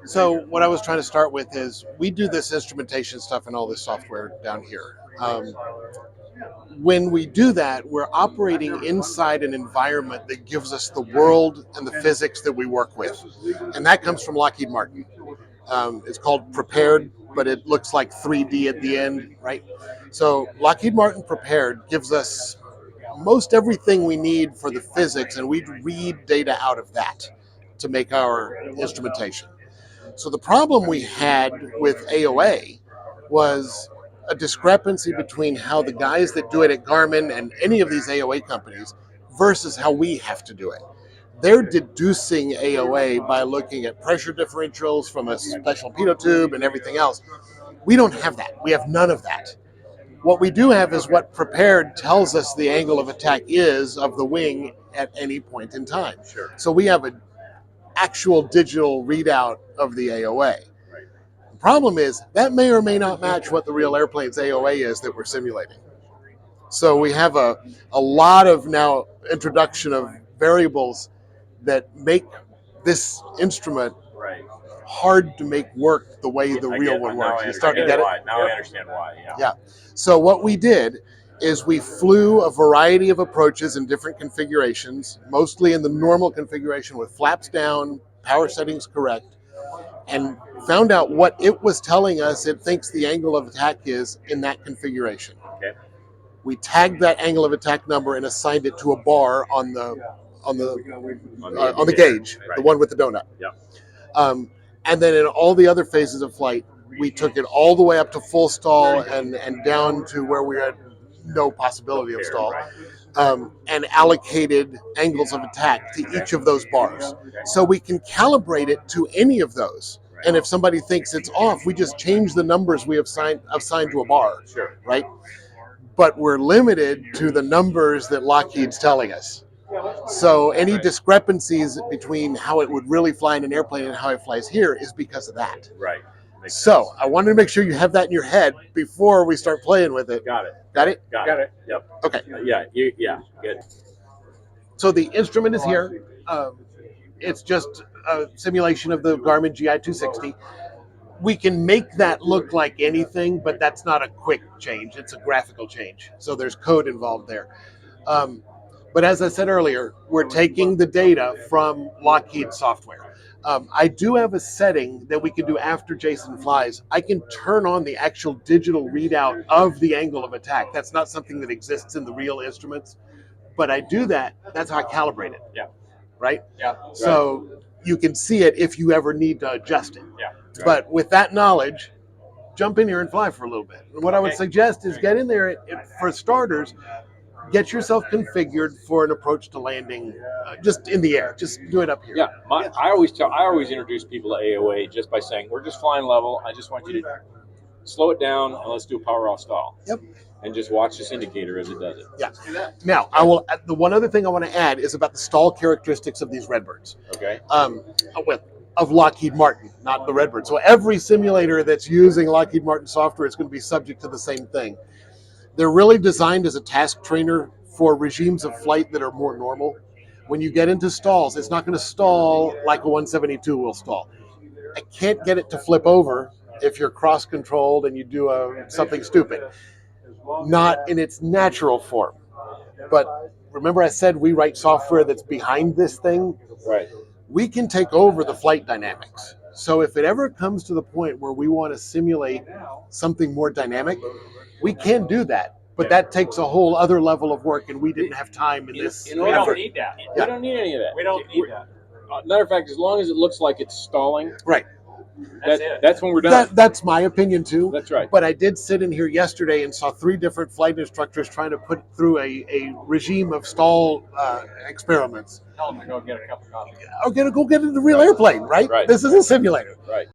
So what I was trying to start with is we do this instrumentation stuff and all this software down here. When we do that, we're operating inside an environment that gives us the world and the physics that we work with. And that comes from Lockheed Martin. It's called Prepared, but it looks like 3D at the end, right? So Lockheed Martin Prepared gives us most everything we need for the physics, and we read data out of that to make our instrumentation. So the problem we had with AOA was a discrepancy between how the guys that do it at Garmin and any of these AOA companies versus how we have to do it. They're deducing AOA by looking at pressure differentials from a special pitot tube and everything else. We don't have that. We have none of that. What we do have is what Prepared tells us the angle of attack is of the wing at any point in time. Sure. So we have an actual digital readout of the AOA. The problem is that may or may not match what the real airplane's AOA is that we're simulating. So we have a lot of now introduction of variables that make this instrument hard to make work the way the real one works. You start to get it? Now I understand why, Yeah. So what we did is we flew a variety of approaches in different configurations, mostly in the normal configuration with flaps down, power settings correct, and found out what it was telling us it thinks the angle of attack is in that configuration. Okay. We tagged that angle of attack number and assigned it to a bar on the gauge, right. The one with the donut. Yeah. And then in all the other phases of flight, we took it all the way up to full stall and down to where we had no possibility of stall, and allocated angles of attack to each of those bars. So we can calibrate it to any of those. And if somebody thinks it's off, we just change the numbers we have assigned to a bar, Sure. right? But we're limited to the numbers that Lockheed's telling us. So any discrepancies between how it would really fly in an airplane and how it flies here is because of that. Right. So I wanted to make sure you have that in your head before we start playing with it. Got it. Got it? Got it. Yep. Okay. Yeah. Good. So the instrument is here. It's just a simulation of the Garmin GI 260. We can make that look like anything, but that's not a quick change. It's a graphical change. So there's code involved there. But as I said earlier, we're taking the data from Lockheed software. I do have a setting that we can do after Jason flies. I can turn on the actual digital readout of the angle of attack. That's not something that exists in the real instruments, but I do that. That's how I calibrate it. Yeah. Right? Yeah. So you can see it if you ever need to adjust it. Yeah. Right. But with that knowledge, jump in here and fly for a little bit. And what I would suggest is get in there, for starters, get yourself configured for an approach to landing just in the air. Just do it up here. Yeah, I always introduce people to AOA just by saying, we're just flying level. I just want you to slow it down and let's do a power off stall. Yep. And just watch this indicator as it does it. Yeah. Now, the one other thing I want to add is about the stall characteristics of these Redbirds. Okay. Of Lockheed Martin, not the Redbird. So every simulator that's using Lockheed Martin software is going to be subject to the same thing. They're really designed as a task trainer for regimes of flight that are more normal. When you get into stalls, it's not going to stall like a 172 will stall. I can't get it to flip over if you're cross-controlled and you do something stupid. Not in its natural form. But remember I said we write software that's behind this thing? Right. We can take over the flight dynamics. So if it ever comes to the point where we want to simulate something more dynamic, we can do that. But that takes a whole other level of work, and we didn't have time in this. We don't need that. We don't need any of that. We don't need that. Matter of fact, as long as it looks like it's stalling, right. That's when we're done. That's my opinion too. That's right. But I did sit in here yesterday and saw 3 different flight instructors trying to put through a regime of stall experiments. Tell them to go get a cup of coffee. Or go get in the real airplane, right? Right. This is a simulator. Right.